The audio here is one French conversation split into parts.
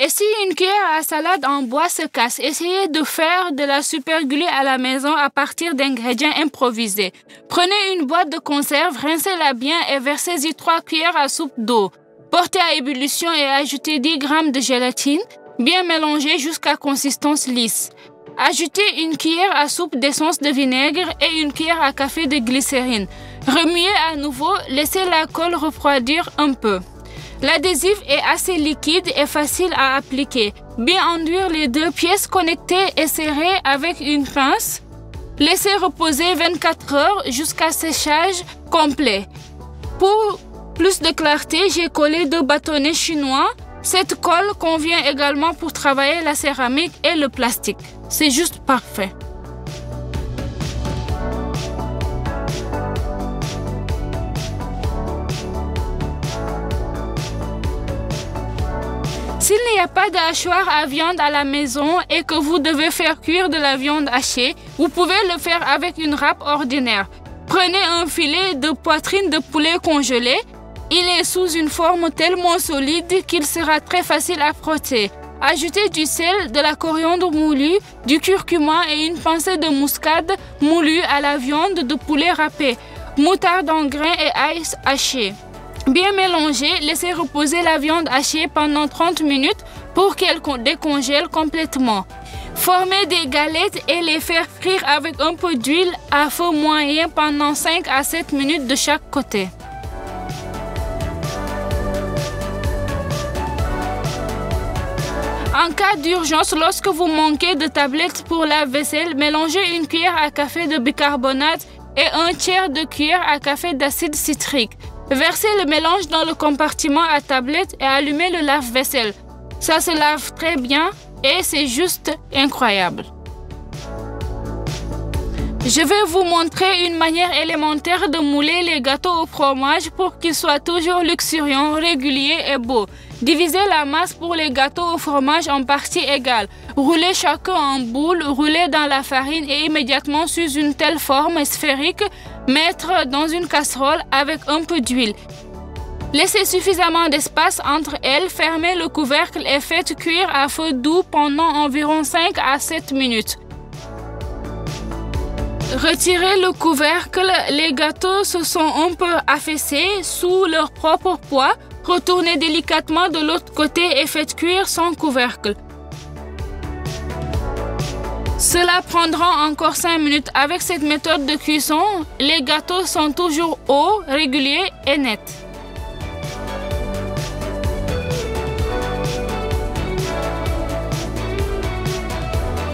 Et si une cuillère à salade en bois se casse, essayez de faire de la superglue à la maison à partir d'ingrédients improvisés. Prenez une boîte de conserve, rincez-la bien et versez-y 3 cuillères à soupe d'eau. Portez à ébullition et ajoutez 10 g de gélatine, bien mélangée jusqu'à consistance lisse. Ajoutez une cuillère à soupe d'essence de vinaigre et une cuillère à café de glycérine. Remuez à nouveau, laissez la colle refroidir un peu. L'adhésif est assez liquide et facile à appliquer. Bien enduire les 2 pièces connectées et serrées avec une pince. Laissez reposer 24 heures jusqu'à séchage complet. Pour plus de clarté, j'ai collé 2 bâtonnets chinois. Cette colle convient également pour travailler la céramique et le plastique. C'est juste parfait. S'il n'y a pas de hachoir à viande à la maison et que vous devez faire cuire de la viande hachée, vous pouvez le faire avec une râpe ordinaire. Prenez un filet de poitrine de poulet congelé. Il est sous une forme tellement solide qu'il sera très facile à frotter. Ajoutez du sel, de la coriandre moulue, du curcuma et une pincée de muscade moulue à la viande de poulet râpée, moutarde en grains et ail haché. Bien mélanger, laissez reposer la viande hachée pendant 30 minutes pour qu'elle décongèle complètement. Formez des galettes et les faire frire avec un peu d'huile à feu moyen pendant 5 à 7 minutes de chaque côté. En cas d'urgence, lorsque vous manquez de tablettes pour la vaisselle, mélangez une cuillère à café de bicarbonate et un tiers de cuillère à café d'acide citrique. Versez le mélange dans le compartiment à tablette et allumez le lave-vaisselle. Ça se lave très bien et c'est juste incroyable. Je vais vous montrer une manière élémentaire de mouler les gâteaux au fromage pour qu'ils soient toujours luxuriants, réguliers et beaux. Divisez la masse pour les gâteaux au fromage en parties égales. Roulez chacun en boule, roulez dans la farine et immédiatement sous une telle forme sphérique, mettre dans une casserole avec un peu d'huile. Laissez suffisamment d'espace entre elles, fermez le couvercle et faites cuire à feu doux pendant environ 5 à 7 minutes. Retirez le couvercle, les gâteaux se sont un peu affaissés sous leur propre poids. Retournez délicatement de l'autre côté et faites cuire sans couvercle. Cela prendra encore 5 minutes. Avec cette méthode de cuisson, les gâteaux sont toujours hauts, réguliers et nets.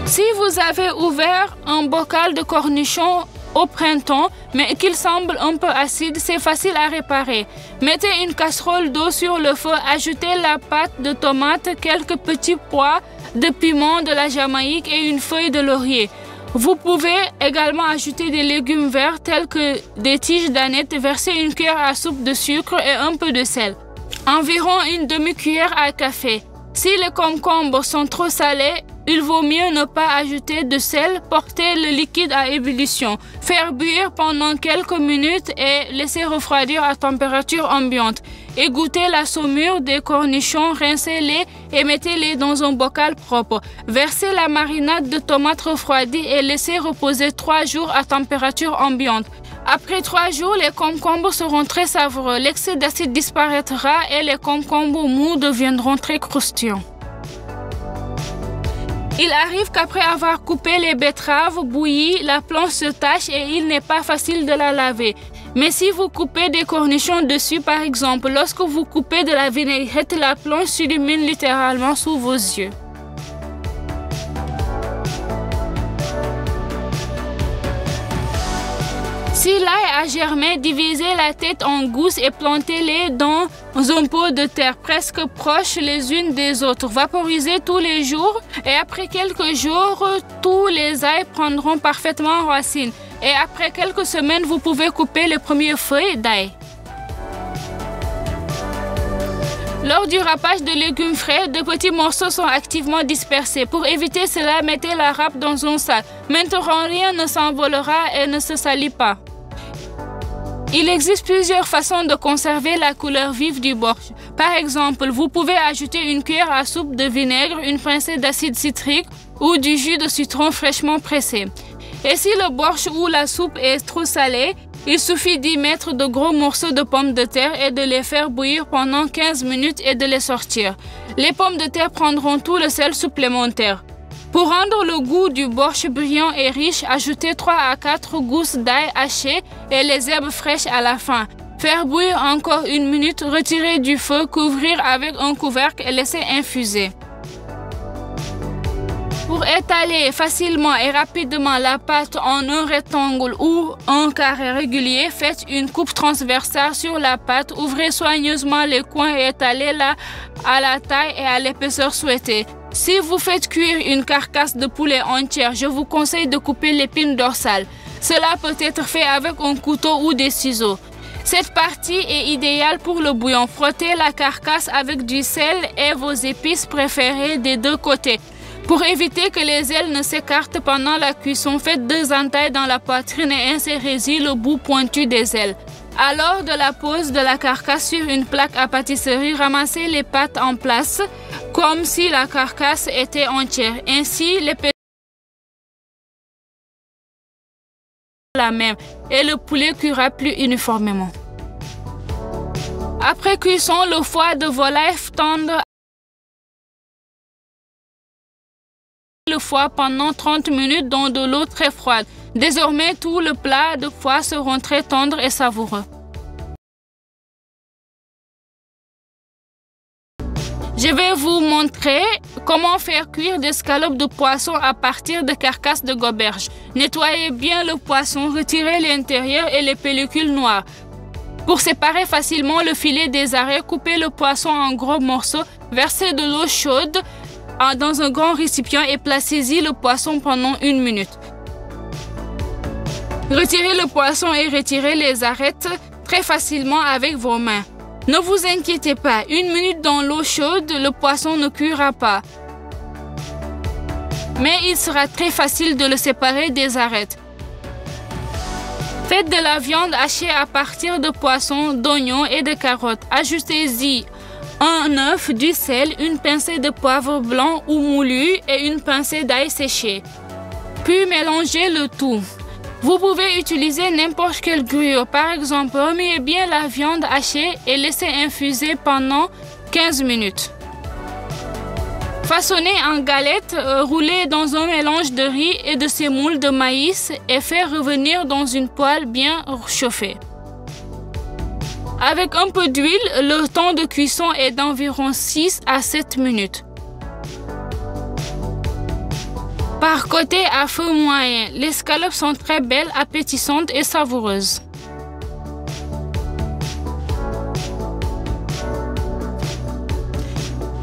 Si vous avez ouvert un bocal de cornichons au printemps, mais qu'il semble un peu acide, c'est facile à réparer. Mettez une casserole d'eau sur le feu, ajoutez la pâte de tomate, quelques petits pois de piment de la Jamaïque et une feuille de laurier. Vous pouvez également ajouter des légumes verts tels que des tiges d'aneth, verser une cuillère à soupe de sucre et un peu de sel. Environ une demi-cuillère à café. Si les concombres sont trop salés, il vaut mieux ne pas ajouter de sel, porter le liquide à ébullition, faire bouillir pendant quelques minutes et laisser refroidir à température ambiante. Égouttez la saumure des cornichons, rincez-les et mettez-les dans un bocal propre. Versez la marinade de tomates refroidie et laissez reposer 3 jours à température ambiante. Après 3 jours, les concombres seront très savoureux, l'excès d'acide disparaîtra et les concombres mous deviendront très croustillants. Il arrive qu'après avoir coupé les betteraves bouillies, la planche se tache et il n'est pas facile de la laver. Mais si vous coupez des cornichons dessus, par exemple, lorsque vous coupez de la vinaigrette, la planche s'illumine littéralement sous vos yeux. Si l'ail a germé, divisez la tête en gousses et plantez-les dans un pot de terre presque proches les unes des autres. Vaporisez tous les jours et après quelques jours, tous les ailes prendront parfaitement racine. Et après quelques semaines, vous pouvez couper les premières feuilles d'ail. Lors du râpage de légumes frais, de petits morceaux sont activement dispersés. Pour éviter cela, mettez la râpe dans un sac. Maintenant, rien ne s'envolera et ne se salit pas. Il existe plusieurs façons de conserver la couleur vive du borщ. Par exemple, vous pouvez ajouter une cuillère à soupe de vinaigre, une pincée d'acide citrique ou du jus de citron fraîchement pressé. Et si le borщ ou la soupe est trop salée, il suffit d'y mettre de gros morceaux de pommes de terre et de les faire bouillir pendant 15 minutes et de les sortir. Les pommes de terre prendront tout le sel supplémentaire. Pour rendre le goût du borщ brillant et riche, ajoutez 3 à 4 gousses d'ail hachées et les herbes fraîches à la fin. Faire bouillir encore 1 minute, retirer du feu, couvrir avec un couvercle et laisser infuser. Pour étaler facilement et rapidement la pâte en un rectangle ou un carré régulier, faites une coupe transversale sur la pâte, ouvrez soigneusement les coins et étalez-la à la taille et à l'épaisseur souhaitée. Si vous faites cuire une carcasse de poulet entière, je vous conseille de couper l'épine dorsale. Cela peut être fait avec un couteau ou des ciseaux. Cette partie est idéale pour le bouillon. Frottez la carcasse avec du sel et vos épices préférées des deux côtés. Pour éviter que les ailes ne s'écartent pendant la cuisson, faites 2 entailles dans la poitrine et insérez-y le bout pointu des ailes. Alors de la pose de la carcasse sur une plaque à pâtisserie, ramassez les pâtes en place comme si la carcasse était entière. Ainsi, l'épaisseur la même et le poulet cuira plus uniformément. Après cuisson, le foie de volaille tendre le foie pendant 30 minutes dans de l'eau très froide. Désormais, tout le plat de foie seront très tendres et savoureux. Je vais vous montrer comment faire cuire des scalopes de poisson à partir de carcasses de goberge. Nettoyez bien le poisson, retirez l'intérieur et les pellicules noires. Pour séparer facilement le filet des arêtes, coupez le poisson en gros morceaux, versez de l'eau chaude dans un grand récipient et placez-y le poisson pendant 1 minute. Retirez le poisson et retirez les arêtes très facilement avec vos mains. Ne vous inquiétez pas, 1 minute dans l'eau chaude, le poisson ne cuira pas. Mais il sera très facile de le séparer des arêtes. Faites de la viande hachée à partir de poissons, d'oignons et de carottes. Ajoutez-y un œuf, du sel, une pincée de poivre blanc ou moulu et une pincée d'ail séché. Puis mélangez le tout. Vous pouvez utiliser n'importe quelle gruyère. Par exemple, remuez bien la viande hachée et laissez infuser pendant 15 minutes. Façonnez en galettes, roulez dans un mélange de riz et de semoule de maïs et faites revenir dans une poêle bien chauffée. Avec un peu d'huile, le temps de cuisson est d'environ 6 à 7 minutes. Par côté à feu moyen, les scalopes sont très belles, appétissantes et savoureuses.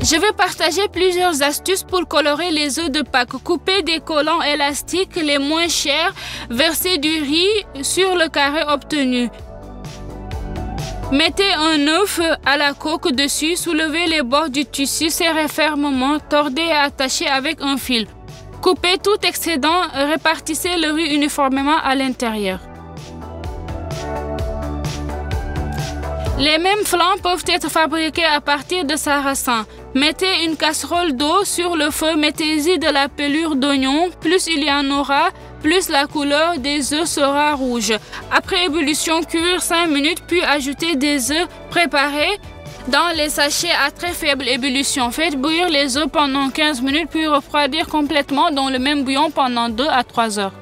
Je vais partager plusieurs astuces pour colorer les œufs de Pâques. Coupez des collants élastiques les moins chers, versez du riz sur le carré obtenu. Mettez un œuf à la coque dessus, soulevez les bords du tissu, serrez fermement, tordez et attachez avec un fil. Coupez tout excédent, répartissez le riz uniformément à l'intérieur. Les mêmes flancs peuvent être fabriqués à partir de sarrasin. Mettez une casserole d'eau sur le feu, mettez-y de la pelure d'oignon. Plus il y en aura, plus la couleur des œufs sera rouge. Après ébullition, cuire 5 minutes, puis ajoutez des œufs préparés dans les sachets à très faible ébullition. Faites bouillir les œufs pendant 15 minutes, puis refroidir complètement dans le même bouillon pendant 2 à 3 heures.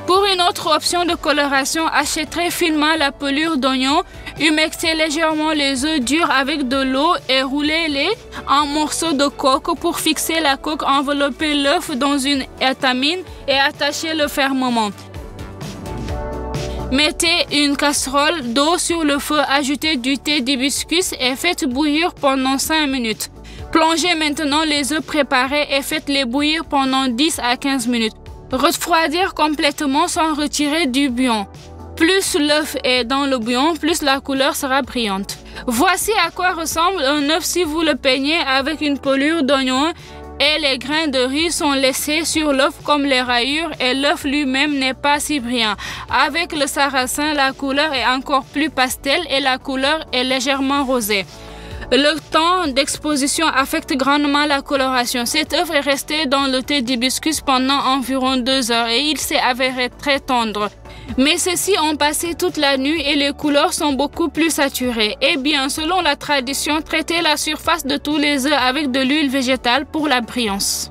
Pour une autre option de coloration, hachez très finement la pelure d'oignon, humectez légèrement les œufs durs avec de l'eau et roulez-les en morceaux de coque. Pour fixer la coque, enveloppez l'œuf dans une étamine et attachez le fermement. Mettez une casserole d'eau sur le feu, ajoutez du thé d'hibiscus et faites bouillir pendant 5 minutes. Plongez maintenant les œufs préparés et faites-les bouillir pendant 10 à 15 minutes. Refroidir complètement sans retirer du bouillon. Plus l'œuf est dans le bouillon, plus la couleur sera brillante. Voici à quoi ressemble un œuf si vous le peignez avec une pelure d'oignon et les grains de riz sont laissés sur l'œuf comme les rayures et l'œuf lui-même n'est pas si brillant. Avec le sarrasin, la couleur est encore plus pastel et la couleur est légèrement rosée. Le temps d'exposition affecte grandement la coloration. Cet œuf est resté dans le thé d'hibiscus pendant environ 2 heures et il s'est avéré très tendre. Mais ceux-ci ont passé toute la nuit et les couleurs sont beaucoup plus saturées. Eh bien, selon la tradition, traitez la surface de tous les œufs avec de l'huile végétale pour la brillance.